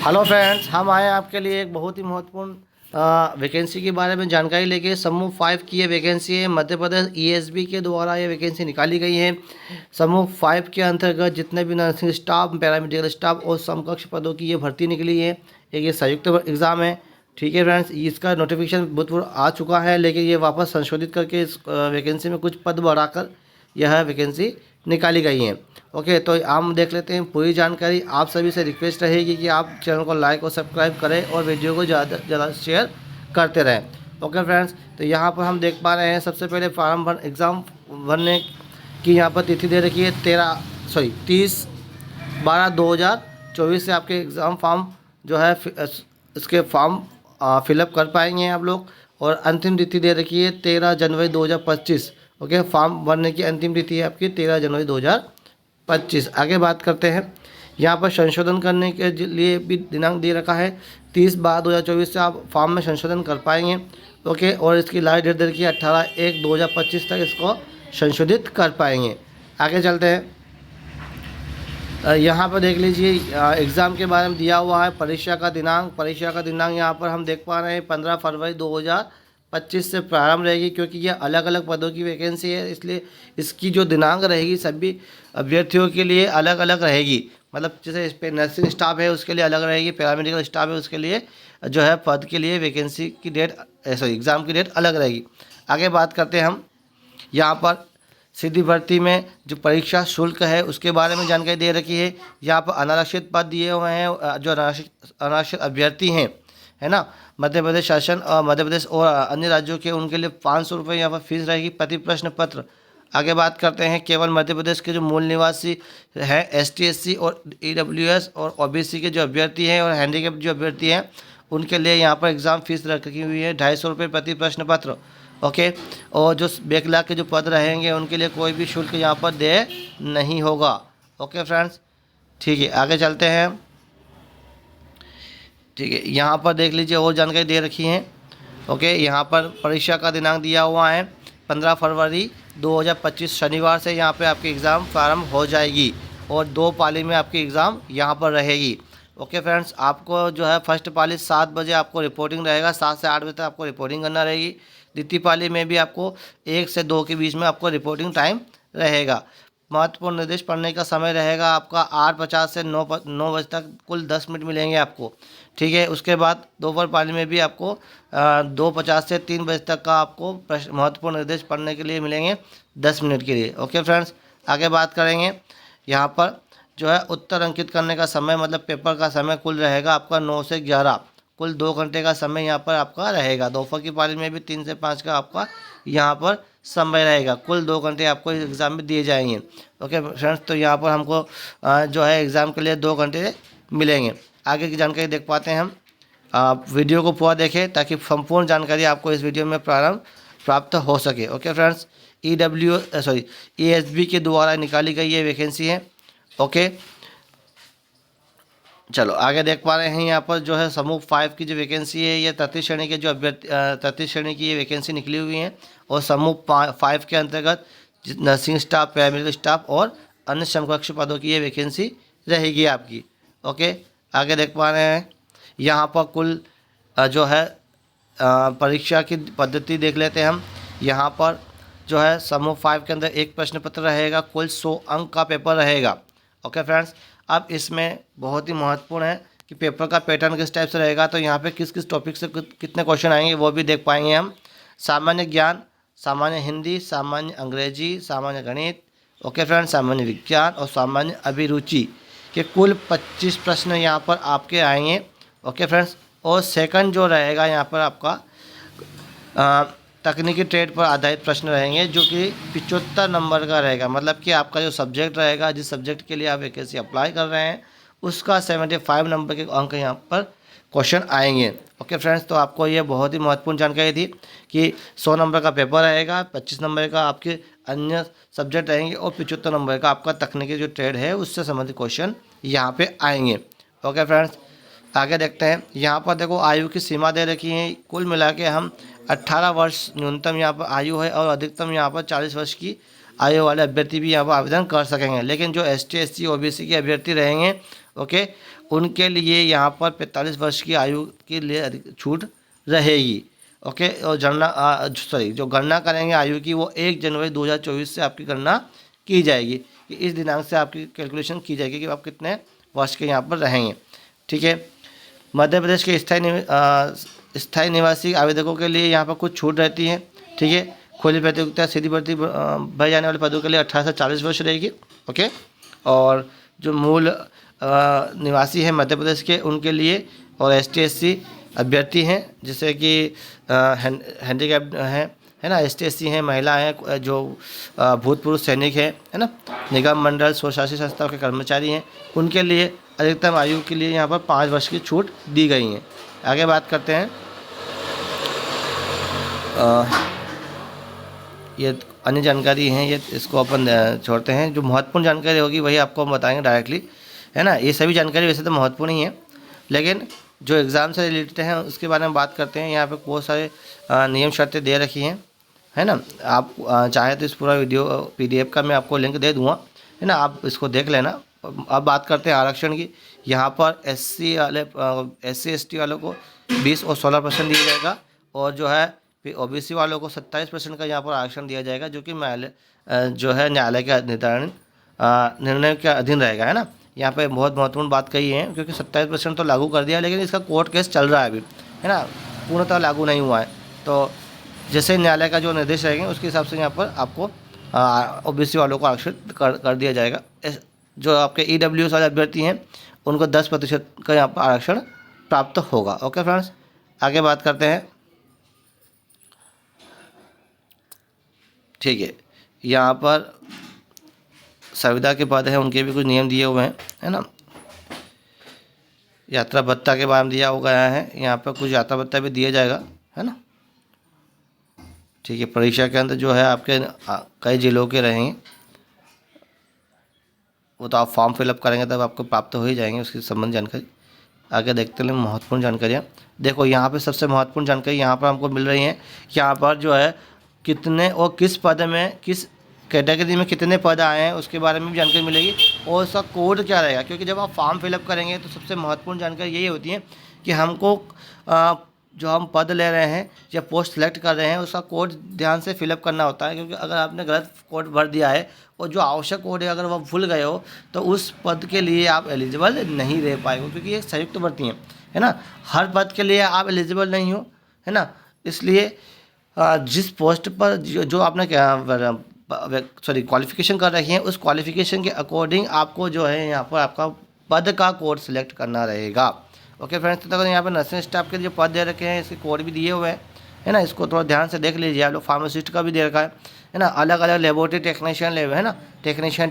Hello friends, हम आए हैं आपके लिए एक बहुत ही महत्वपूर्ण वैकेंसी के बारे में जानकारी लेके। समूह 5 की ये वैकेंसी है। मध्य प्रदेश ईएसबी के द्वारा ये वैकेंसी निकाली गई है। समूह 5 के अंतर्गत जितने भी नर्सिंग स्टाफ, पैरामेडिकल स्टाफ और समकक्ष पदों की ये भर्ती निकली है। एक ये संयुक्त एग्ज़ाम है। ठीक है फ्रेंड्स, इसका नोटिफिकेशन भूतपूर्व आ चुका है, लेकिन ये वापस संशोधित करके इस वैकेंसी में कुछ पद बढ़ाकर यह वैकेंसी निकाली गई है। ओके, तो हम देख लेते हैं पूरी जानकारी। आप सभी से रिक्वेस्ट रहेगी कि आप चैनल को लाइक और सब्सक्राइब करें और वीडियो को ज़्यादा से ज़्यादा शेयर करते रहें। ओके फ्रेंड्स, तो यहाँ पर हम देख पा रहे हैं सबसे पहले फॉर्म भर एग्ज़ाम भरने की यहाँ पर तिथि दे रखी है 30/12/2024 से आपके एग्ज़ाम फॉर्म जो है इसके फॉर्म फिलअप कर पाएंगे आप लोग। और अंतिम तिथि दे रखी है 13 जनवरी 2025। ओके, फॉर्म भरने की अंतिम तिथि है आपकी 13 जनवरी 2025। आगे बात करते हैं। यहाँ पर संशोधन करने के लिए भी दिनांक दे रखा है 30/12/2024 से आप फॉर्म में संशोधन कर पाएंगे। ओके, और इसकी लास्ट डेट दे रखी है 18/1/2025 तक इसको संशोधित कर पाएंगे। आगे चलते हैं। यहाँ पर देख लीजिए एग्ज़ाम के बारे में दिया हुआ है। परीक्षा का दिनांक यहाँ पर हम देख पा रहे हैं 15 फरवरी 2025 से प्रारंभ रहेगी, क्योंकि ये अलग अलग पदों की वैकेंसी है, इसलिए इसकी जो दिनांक रहेगी सभी अभ्यर्थियों के लिए अलग अलग रहेगी। मतलब जैसे इस पर नर्सिंग स्टाफ है उसके लिए अलग रहेगी, पैरामेडिकल स्टाफ है उसके लिए जो है पद के लिए वैकेंसी की डेट एग्ज़ाम की डेट अलग रहेगी। आगे बात करते हैं हम। यहाँ पर सीधी भर्ती में जो परीक्षा शुल्क है उसके बारे में जानकारी दे रखी है। यहाँ पर अनारक्षित पद दिए हुए हैं। जो अनारक्षित अभ्यर्थी हैं, है ना, मध्य प्रदेश शासन और मध्य प्रदेश और अन्य राज्यों के, उनके लिए 500 रुपये यहाँ पर फीस रहेगी प्रति प्रश्न पत्र। आगे बात करते हैं। केवल मध्य प्रदेश के जो मूल निवासी हैं, ST SC और EWS और OBC के जो अभ्यर्थी हैं और हैंडीकैप जो अभ्यर्थी हैं उनके लिए यहाँ पर एग्ज़ाम फीस रखी हुई है 250 रुपये प्रति प्रश्न पत्र। ओके, और जो बैकलॉग के जो पद रहेंगे उनके लिए कोई भी शुल्क यहाँ पर दे नहीं होगा। ओके फ्रेंड्स, ठीक है, आगे चलते हैं। ठीक है, यहाँ पर देख लीजिए और जानकारी दे रखी है। ओके, यहाँ पर परीक्षा का दिनांक दिया हुआ है 15 फरवरी 2025 शनिवार से यहाँ पे आपकी एग्ज़ाम प्रारंभ हो जाएगी और 2 पाली में आपकी एग्ज़ाम यहाँ पर रहेगी। ओके फ्रेंड्स, आपको जो है फर्स्ट पाली 7 बजे आपको रिपोर्टिंग रहेगा, 7 से 8 बजे तक आपको रिपोर्टिंग करना रहेगी। द्वितीय पाली में भी आपको 1 से 2 के बीच में आपको रिपोर्टिंग टाइम रहेगा। महत्वपूर्ण निर्देश पढ़ने का समय रहेगा आपका 8:50 से 9 बजे तक, कुल 10 मिनट मिलेंगे आपको। ठीक है, उसके बाद दोपहर पाली में भी आपको 2:50 से 3 बजे तक का आपको महत्वपूर्ण निर्देश पढ़ने के लिए मिलेंगे 10 मिनट के लिए। ओके फ्रेंड्स, आगे बात करेंगे। यहाँ पर जो है उत्तर अंकित करने का समय, मतलब पेपर का समय कुल रहेगा आपका 9 से 11, कुल 2 घंटे का समय यहाँ पर आपका रहेगा। दोपहर की पाली में भी 3 से 5 का आपका यहाँ पर समय रहेगा। कुल 2 घंटे आपको इस एग्ज़ाम में दिए जाएंगे। ओके फ्रेंड्स, तो यहाँ पर हमको जो है एग्ज़ाम के लिए 2 घंटे मिलेंगे। आगे की जानकारी देख पाते हैं हम। आप वीडियो को पूरा देखें ताकि संपूर्ण जानकारी आपको इस वीडियो में प्राप्त हो सके। ओके फ्रेंड्स, ESB के द्वारा निकाली गई ये वैकेंसी है। ओके, चलो आगे देख पा रहे हैं। यहाँ पर जो है समूह 5 की जो वैकेंसी है ये 33 श्रेणी के जो अभ्यर्थी 33 श्रेणी की ये वैकेंसी निकली हुई है। और समूह 5 के अंतर्गत नर्सिंग स्टाफ, पैरामेडिकल स्टाफ और अन्य समकक्ष पदों की ये वैकेंसी रहेगी आपकी। ओके, आगे देख पा रहे हैं। यहाँ पर कुल जो है परीक्षा की पद्धति देख लेते हैं हम। यहाँ पर जो है समूह 5 के अंदर एक प्रश्न पत्र रहेगा, कुल 100 अंक का पेपर रहेगा। ओके फ्रेंड्स, अब इसमें बहुत ही महत्वपूर्ण है कि पेपर का पैटर्न किस टाइप से रहेगा। तो यहाँ पे किस किस टॉपिक से कितने क्वेश्चन आएंगे वो भी देख पाएंगे हम। सामान्य ज्ञान, सामान्य हिंदी, सामान्य अंग्रेजी, सामान्य गणित, ओके फ्रेंड्स, सामान्य विज्ञान और सामान्य अभिरुचि के कुल 25 प्रश्न यहाँ पर आपके आएंगे। ओके फ्रेंड्स, और सेकंड जो रहेगा यहाँ पर आपका तकनीकी ट्रेड पर आधारित प्रश्न रहेंगे, जो कि 75 नंबर का रहेगा। मतलब कि आपका जो सब्जेक्ट रहेगा, जिस सब्जेक्ट के लिए आप वैकेंसी अप्लाई कर रहे हैं, उसका 75 नंबर के अंक यहाँ पर क्वेश्चन आएंगे। ओके फ्रेंड्स, तो आपको ये बहुत ही महत्वपूर्ण जानकारी थी कि 100 नंबर का पेपर रहेगा, 25 नंबर का आपके अन्य सब्जेक्ट रहेंगे और 75 नंबर का आपका तकनीकी जो ट्रेड है उससे संबंधित क्वेश्चन यहाँ पे आएंगे। ओके फ्रेंड्स, आगे देखते हैं। यहाँ पर देखो आयु की सीमा दे रखी है। कुल मिला के हम 18 वर्ष न्यूनतम यहाँ पर आयु है और अधिकतम यहाँ पर 40 वर्ष की आयु वाले अभ्यर्थी भी यहाँ पर आवेदन कर सकेंगे। लेकिन जो ST SC OBC के अभ्यर्थी रहेंगे, ओके, उनके लिए यहाँ पर 45 वर्ष की आयु के लिए छूट रहेगी। ओके, और जो गणना करेंगे आयु की, वो 1 जनवरी 2024 से आपकी गणना की जाएगी कि इस दिनांक से आपकी कैलकुलेशन की जाएगी कि आप कितने वर्ष के यहाँ पर रहेंगे। ठीक है। मध्य प्रदेश के स्थायी निवासी आवेदकों के लिए यहाँ पर कुछ छूट रहती है। ठीक है। खुली प्रतियोगिता सीधी भर्ती भरे जाने वाले पदों के लिए 18 से 40 वर्ष रहेगी। ओके, और जो मूल निवासी हैं मध्य प्रदेश के, उनके लिए, और ST SC अभ्यर्थी हैं जैसे कि हैंडीकैप्ड हैं, है ना, ST SC हैं, महिला हैं, जो भूतपूर्व सैनिक हैं, है ना, निगम मंडल स्वशासी संस्थाओं के कर्मचारी हैं, उनके लिए अधिकतम आयु के लिए यहाँ पर 5 वर्ष की छूट दी गई है। आगे बात करते हैं, ये अन्य जानकारी हैं, ये इसको अपन छोड़ते हैं। जो महत्वपूर्ण जानकारी होगी वही आपको हम बताएंगे डायरेक्टली, है ना। ये सभी जानकारी वैसे तो महत्वपूर्ण ही है, लेकिन जो एग्ज़ाम से रिलेटेड हैं उसके बारे में बात करते हैं। यहाँ पे बहुत सारे नियम शर्तें दे रखी हैं, है ना। आप चाहे तो इस पूरा वीडियो PDF का मैं आपको लिंक दे दूँगा, है ना, आप इसको देख लेना। अब बात करते हैं आरक्षण की। यहाँ पर SC ST वालों को 20 और 16% दिया जाएगा, और जो है OBC वालों को 27% का यहाँ पर आरक्षण दिया जाएगा, जो कि न्यायालय के निर्णय के अधीन रहेगा, है ना। यहाँ पे बहुत महत्वपूर्ण बात कही है, क्योंकि 27% तो लागू कर दिया, लेकिन इसका कोर्ट केस चल रहा है अभी, है ना, पूर्णतः लागू नहीं हुआ है। तो जैसे न्यायालय का जो निर्देश रहेंगे उसके हिसाब से यहाँ पर आपको OBC वालों को आरक्षित कर दिया जाएगा। जो आपके EWS वाले अभ्यर्थी हैं उनको 10% का यहाँ पर आरक्षण प्राप्त होगा। ओके फ्रेंड्स, आगे बात करते हैं। ठीक है, यहाँ पर संविदा के पद हैं, उनके भी कुछ नियम दिए हुए हैं, है ना। यात्रा भत्ता के बारे में दिया हो गया है, यहाँ पर कुछ यात्रा भत्ता भी दिया जाएगा, है ना। ठीक है। परीक्षा के अंदर जो है आपके कई जिलों के रहेंगे, वो तो आप फॉर्म फिलअप करेंगे तब आपको प्राप्त हो ही जाएंगे उसकी संबंध जानकारी। आगे देखते हैं महत्वपूर्ण जानकारियाँ। देखो यहाँ पे सबसे महत्वपूर्ण जानकारी यहाँ पर हमको मिल रही है, यहाँ पर जो है कितने और किस पद में, किस कैटेगरी में कितने पद आए हैं उसके बारे में भी जानकारी मिलेगी, और उसका कोड क्या रहेगा। क्योंकि जब आप फॉर्म फिलअप करेंगे तो सबसे महत्वपूर्ण जानकारी यही होती है कि हमको जो हम पद ले रहे हैं या पोस्ट सेलेक्ट कर रहे हैं उसका कोड ध्यान से फिलअप करना होता है। क्योंकि अगर आपने गलत कोड भर दिया है और जो आवश्यक कोड है अगर वह भूल गए हो तो उस पद के लिए आप एलिजिबल नहीं रह पाएंगे, क्योंकि ये संयुक्त भर्ती है ना। हर पद के लिए आप एलिजिबल नहीं हो, है ना। इसलिए जिस पोस्ट पर जो आपने क्वालिफिकेशन कर रखी है उस क्वालिफिकेशन के अकॉर्डिंग आपको जो है यहाँ पर आपका पद का कोड सिलेक्ट करना रहेगा। ओके फ्रेंड्स, तो यहाँ पर नर्सिंग स्टाफ के जो पद दे रखे हैं इसके कोड भी दिए हुए हैं, है ना। इसको थोड़ा ध्यान से देख लीजिए आप लोग। फार्मासिस्ट का भी दे रखा है ना। अलग अलग लेबोरेटरी टेक्नीशियन है ना, टेक्नीशियन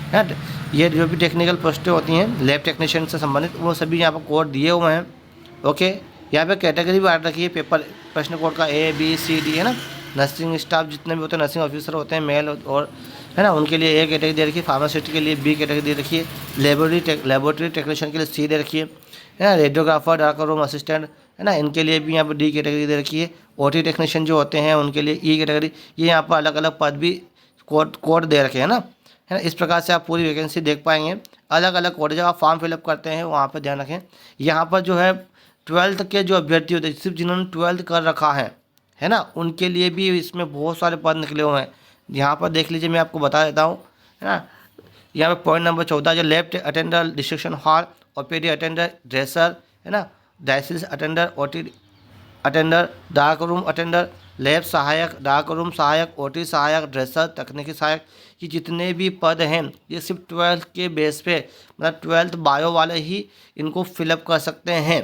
है। ये जो भी टेक्निकल पोस्टें होती हैं लैब टेक्नीशियन से संबंधित, वो सभी यहाँ पर कोड दिए हुए हैं। ओके, यहाँ पे कैटेगरी भी बांट रखी है पेपर प्रश्न कोड का A B C D, है ना। नर्सिंग स्टाफ जितने भी होते हैं, नर्सिंग ऑफिसर होते हैं मेल और, है ना, उनके लिए A कैटेगरी दे रखी है। फार्मासिस्ट के लिए B कैटेगरी दे रखी है। लेबोरेटरी टेक्नीशियन के लिए C दे रखी है ना। रेडियोग्राफर, डार्क रूम असिस्टेंट, है ना, इनके लिए भी यहाँ पर D कैटेगरी दे रखी है। OT टेक्नीशियन जो होते हैं उनके लिए E कैटेगरी। ये यहाँ पर अलग अलग पद भी कोड दे रखे हैं ना, है ना। इस प्रकार से आप पूरी वैकेंसी देख पाएंगे। अलग अलग कोड जब आप फॉर्म फिलअप करते हैं वहाँ पर ध्यान रखें। यहाँ पर जो है 12th के जो अभ्यर्थी होते हैं, सिर्फ जिन्होंने 12th कर रखा है ना, उनके लिए भी इसमें बहुत सारे पद निकले हुए हैं। यहाँ पर देख लीजिए, मैं आपको बता देता हूँ, है ना। यहाँ पे पॉइंट नंबर 14 जो left attender, destruction hall, OPD attender, dresser, है ना, diocese attender, OT attender, dark room attender, lab सहायक, डार्क रूम सहायक, OT सहायक, ड्रेसर, तकनीकी सहायक, ये जितने भी पद हैं ये सिर्फ 12th के बेस पे, मतलब 12th बायो वाले ही इनको फिलअप कर सकते हैं।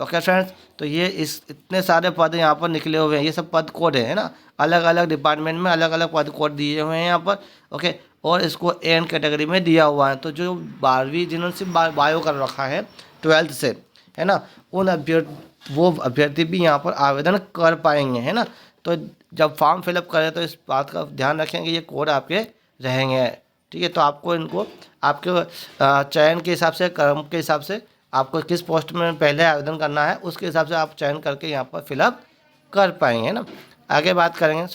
ओके फ्रेंड्स, तो ये इतने सारे पद यहाँ पर निकले हुए हैं, ये सब पद कोड है ना। अलग अलग डिपार्टमेंट में अलग अलग पद कोड दिए हुए हैं यहाँ पर। ओके, और इसको एन कैटेगरी में दिया हुआ है। तो जो 12वीं जिन्होंने सिर्फ बायो कर रखा है 12th से, है ना, उन अभ्यर्थी भी यहाँ पर आवेदन कर पाएंगे, है ना। तो जब फॉर्म फिलअप करें तो इस बात का ध्यान रखेंगे ये कोड आपके रहेंगे। ठीक है, तो आपको इनको आपके चयन के हिसाब से, क्रम के हिसाब से आपको किस पोस्ट में पहले आवेदन करना है उसके हिसाब से आप चयन करके यहाँ पर फिलअप कर पाएंगे ना। आगे बात करेंगे,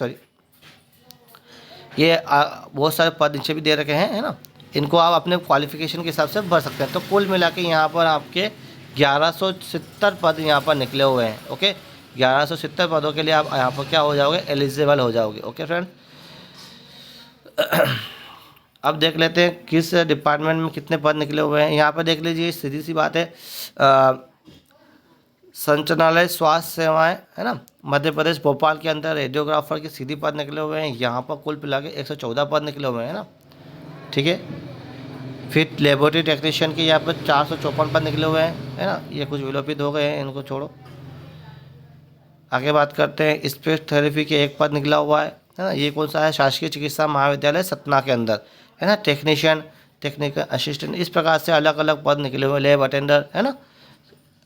ये बहुत सारे पद नीचे भी दे रखे हैं, है ना। इनको आप अपने क्वालिफिकेशन के हिसाब से भर सकते हैं। तो कुल मिला के यहाँ पर आपके 1170 पद यहाँ पर निकले हुए हैं। ओके, 1170 पदों के लिए आप यहाँ पर क्या हो जाओगे, एलिजिबल हो जाओगे। ओके फ्रेंड, अब देख लेते हैं किस डिपार्टमेंट में कितने पद निकले हुए हैं। यहाँ पर देख लीजिए, सीधी सी बात है, संचालनालय स्वास्थ्य सेवाएं, है ना, मध्य प्रदेश भोपाल के अंदर रेडियोग्राफर के सीधी पद निकले हुए हैं। यहाँ पर कुल मिला के 114 पद निकले हुए हैं ना, ठीक है। फिर लेबोरेटरी टेक्नीशियन के यहाँ पर 454 पद निकले हुए हैं, है ना। ये कुछ विलोपित हो गए हैं, इनको छोड़ो। आगे बात करते हैं, स्पीच थेरेपी के 1 पद निकला हुआ है ना। ये कौन सा है, शासकीय चिकित्सा महाविद्यालय सतना के अंदर, है ना। टेक्नीशियन, टेक्निकल असिस्टेंट, इस प्रकार से अलग अलग पद निकले हुए। लैब अटेंडर, है ना,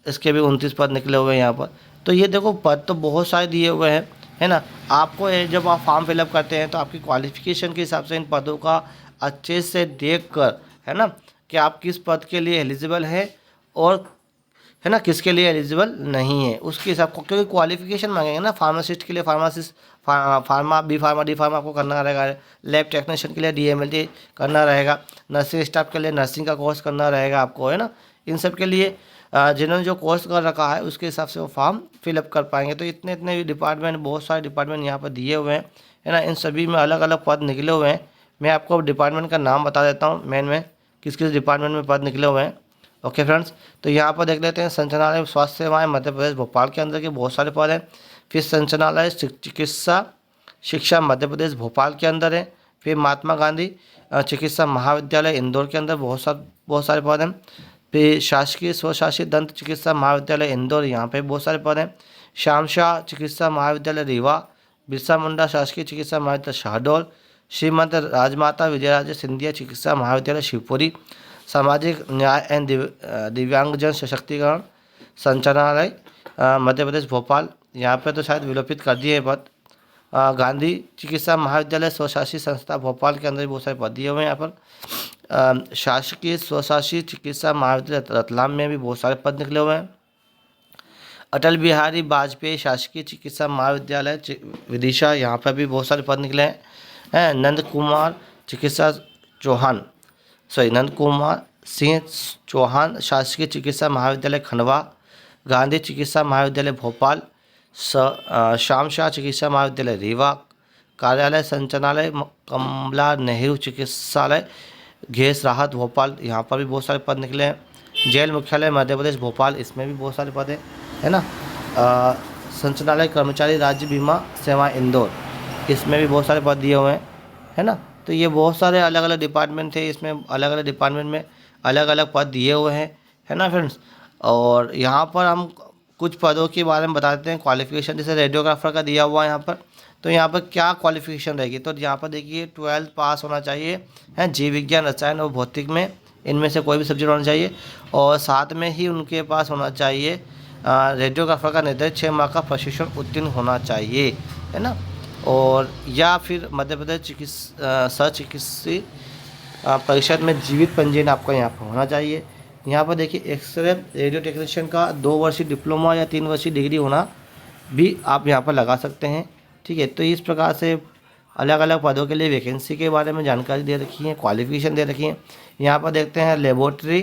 इसके भी 29 पद निकले हुए हैं यहाँ पर। तो ये देखो पद तो बहुत सारे दिए हुए हैं, है ना। आपको जब आप फॉर्म फिलअप करते हैं तो आपकी क्वालिफिकेशन के हिसाब से इन पदों का अच्छे से देख कर, है ना, कि आप किस पद के लिए एलिजिबल हैं और, है ना, किसके लिए एलिजिबल नहीं है, उसके हिसाब को, क्योंकि क्वालिफिकेशन मांगेंगे ना। फार्मासिस्ट के लिए pharmacist, pharma, B pharma, D pharma आपको करना रहेगा। लैब टेक्नीशियन के लिए DMLT करना रहेगा। नर्सिंग स्टाफ के लिए नर्सिंग का कोर्स करना रहेगा आपको, है ना। इन सब के लिए जिन्होंने जो कोर्स कर रखा है उसके हिसाब से वो फॉर्म फिलअप कर पाएंगे। तो इतने इतने डिपार्टमेंट, बहुत सारे डिपार्टमेंट यहाँ पर दिए हुए हैं, है ना। इन सभी में अलग अलग पद निकले हुए हैं। मैं आपको डिपार्टमेंट का नाम बता देता हूँ, मेन में किस किस डिपार्टमेंट में पद निकले हुए हैं। ओके फ्रेंड्स, तो यहाँ पर देख लेते हैं, संचालनालय स्वास्थ्य सेवाएं मध्य प्रदेश भोपाल के अंदर के बहुत सारे पद हैं। फिर संचालनालय चिकित्सा शिक्षा मध्य प्रदेश भोपाल के अंदर है। फिर महात्मा गांधी चिकित्सा महाविद्यालय इंदौर के अंदर बहुत सारे पद हैं। फिर शासकीय स्वशासित दंत चिकित्सा महाविद्यालय इंदौर, यहाँ पे बहुत सारे पद हैं। श्याम शाह चिकित्सा महाविद्यालय रीवा, बिरसा मुंडा शासकीय चिकित्सा महाविद्यालय शहडोल, श्रीमंत राजमाता विजयराजे सिंधिया चिकित्सा महाविद्यालय शिवपुरी, सामाजिक न्याय एवं दिव्यांगजन सशक्तिकरण संचालनालय मध्य प्रदेश भोपाल, यहाँ पे तो शायद विलोपित कर दिए पद। गांधी चिकित्सा महाविद्यालय स्वशासी संस्था भोपाल के अंदर बहुत सारे पद दिए हुए हैं यहाँ पर। शासकीय स्वशासी चिकित्सा महाविद्यालय रतलाम में भी बहुत सारे पद निकले हुए हैं। अटल बिहारी वाजपेयी शासकीय चिकित्सा महाविद्यालय विदिशा, यहाँ पर भी बहुत सारे पद निकले हैं। नंद कुमार सिंह चौहान शासकीय चिकित्सा महाविद्यालय खंडवा, गांधी चिकित्सा महाविद्यालय भोपाल, श्याम शाह चिकित्सा महाविद्यालय रीवा, कार्यालय संचालनालय कमला नेहरू चिकित्सालय घेस राहत भोपाल, यहाँ पर भी बहुत सारे पद निकले हैं। जेल मुख्यालय मध्य प्रदेश भोपाल, इसमें भी बहुत सारे पद हैं, है ना। संचालनालय कर्मचारी राज्य बीमा सेवा इंदौर, इसमें भी बहुत सारे पद दिए हुए हैं, है ना। तो ये बहुत सारे अलग अलग डिपार्टमेंट थे, इसमें अलग अलग डिपार्टमेंट में अलग अलग पद दिए हुए हैं, है ना फ्रेंड्स। और यहाँ पर हम कुछ पदों के बारे में बता देते हैं। क्वालिफिकेशन जैसे रेडियोग्राफर का दिया हुआ है यहाँ पर, तो यहाँ पर क्या क्वालिफिकेशन रहेगी, तो यहाँ पर देखिए 12th पास होना चाहिए, है, जीव विज्ञान, रसायन और भौतिक में इनमें से कोई भी सब्जेक्ट होना चाहिए। और साथ में ही उनके पास होना चाहिए रेडियोग्राफर का निर्धारित 6 माह का प्रशिक्षण उत्तीर्ण होना चाहिए, है ना। और या फिर मध्य प्रदेश सचिकित्सीय परिषद में जीवित पंजीयन आपका यहाँ पर होना चाहिए। यहाँ पर देखिए एक्सरे रेडियो टेक्नीशियन का 2 वर्षीय डिप्लोमा या 3 वर्षीय डिग्री होना भी आप यहाँ पर लगा सकते हैं, ठीक है। तो इस प्रकार से अलग अलग पदों के लिए वैकेंसी के बारे में जानकारी दे रखी है, क्वालिफिकेशन दे रखी है। यहाँ पर देखते हैं लेबोरेटरी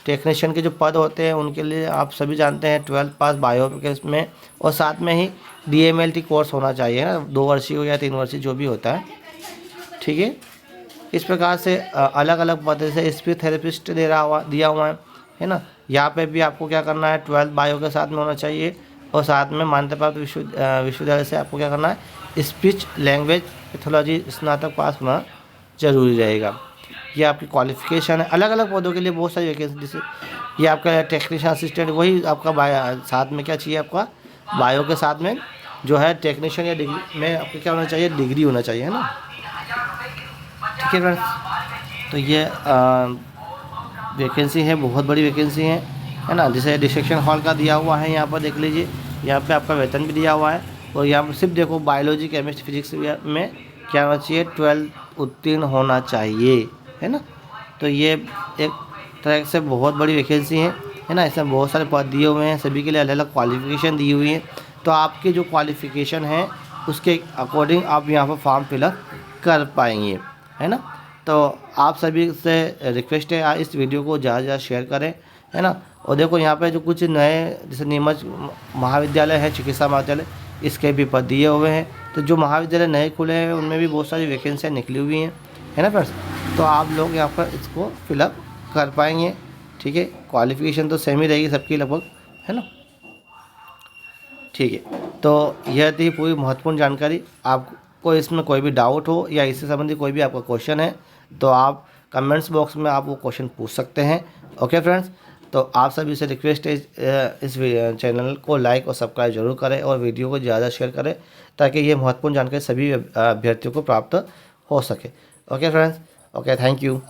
टेक्नीशियन के जो पद होते हैं उनके लिए आप सभी जानते हैं 12th पास बायो के में, और साथ में ही DMLT कोर्स होना चाहिए ना, 2 वर्षीय हो या 3 वर्षीय जो भी होता है, ठीक है। इस प्रकार से अलग अलग पद से स्पीच थेरेपिस्ट दिया हुआ है ना। यहाँ पे भी आपको क्या करना है, 12th बायो के साथ में होना चाहिए, और साथ में मान्यता प्राप्त विश्वविद्यालय से आपको क्या करना है, स्पीच लैंग्वेज पैथोलॉजी स्नातक पास होना जरूरी रहेगा। ये आपकी क्वालिफिकेशन है। अलग अलग पदों के लिए बहुत सारी वैकेंसी, जैसे ये आपका टेक्नीशियन असिस्टेंट, वही आपका साथ में क्या चाहिए, आपका बायो के साथ में जो है टेक्नीशियन या डिग्री में आपको क्या होना चाहिए, डिग्री होना चाहिए, है ना, ठीक है फ्रेंड्स। तो ये वैकेंसी है, बहुत बड़ी वैकेंसी है ना। जैसे डिसेक्शन हॉल का दिया हुआ है, यहाँ पर देख लीजिए, यहाँ पे आपका वेतन भी दिया हुआ है। और यहाँ पर सिर्फ देखो बायोलॉजी, केमिस्ट्री, फिजिक्स में क्या होना चाहिए, 12th उत्तीर्ण होना चाहिए, है ना। तो ये एक तरह से बहुत बड़ी वैकेंसी है ना। इसमें बहुत सारे पद दिए हुए हैं, सभी के लिए अलग अलग क्वालिफिकेशन दी हुई है। तो आपकी जो क्वालिफिकेशन है उसके अकॉर्डिंग आप यहाँ पर फॉर्म फिलअप कर पाएंगे, है ना। तो आप सभी से रिक्वेस्ट है इस वीडियो को ज़्यादा से ज़्यादा शेयर करें, है ना। और देखो यहाँ पे जो कुछ नए जैसे नीमच महाविद्यालय है, चिकित्सा महाविद्यालय, इसके भी पद दिए हुए हैं। तो जो महाविद्यालय नए खुले हैं उनमें भी बहुत सारी वैकेंसियाँ निकली हुई हैं, है ना फ्रेंड्स। तो आप लोग यहाँ पर इसको फिलअप कर पाएंगे, ठीक है। क्वालिफिकेशन तो सेम ही रहेगी सबकी लगभग, है ना। ठीक है, तो यह थी पूरी महत्वपूर्ण जानकारी। आपको इसमें कोई भी डाउट हो या इससे संबंधित कोई भी आपका क्वेश्चन है तो आप कमेंट्स बॉक्स में आप वो क्वेश्चन पूछ सकते हैं। ओके फ्रेंड्स, तो आप सभी से रिक्वेस्ट है इस चैनल को लाइक और सब्सक्राइब जरूर करें और वीडियो को ज़्यादा शेयर करें ताकि ये महत्वपूर्ण जानकारी सभी अभ्यर्थियों को प्राप्त हो सके। Okay friends, okay, thank you.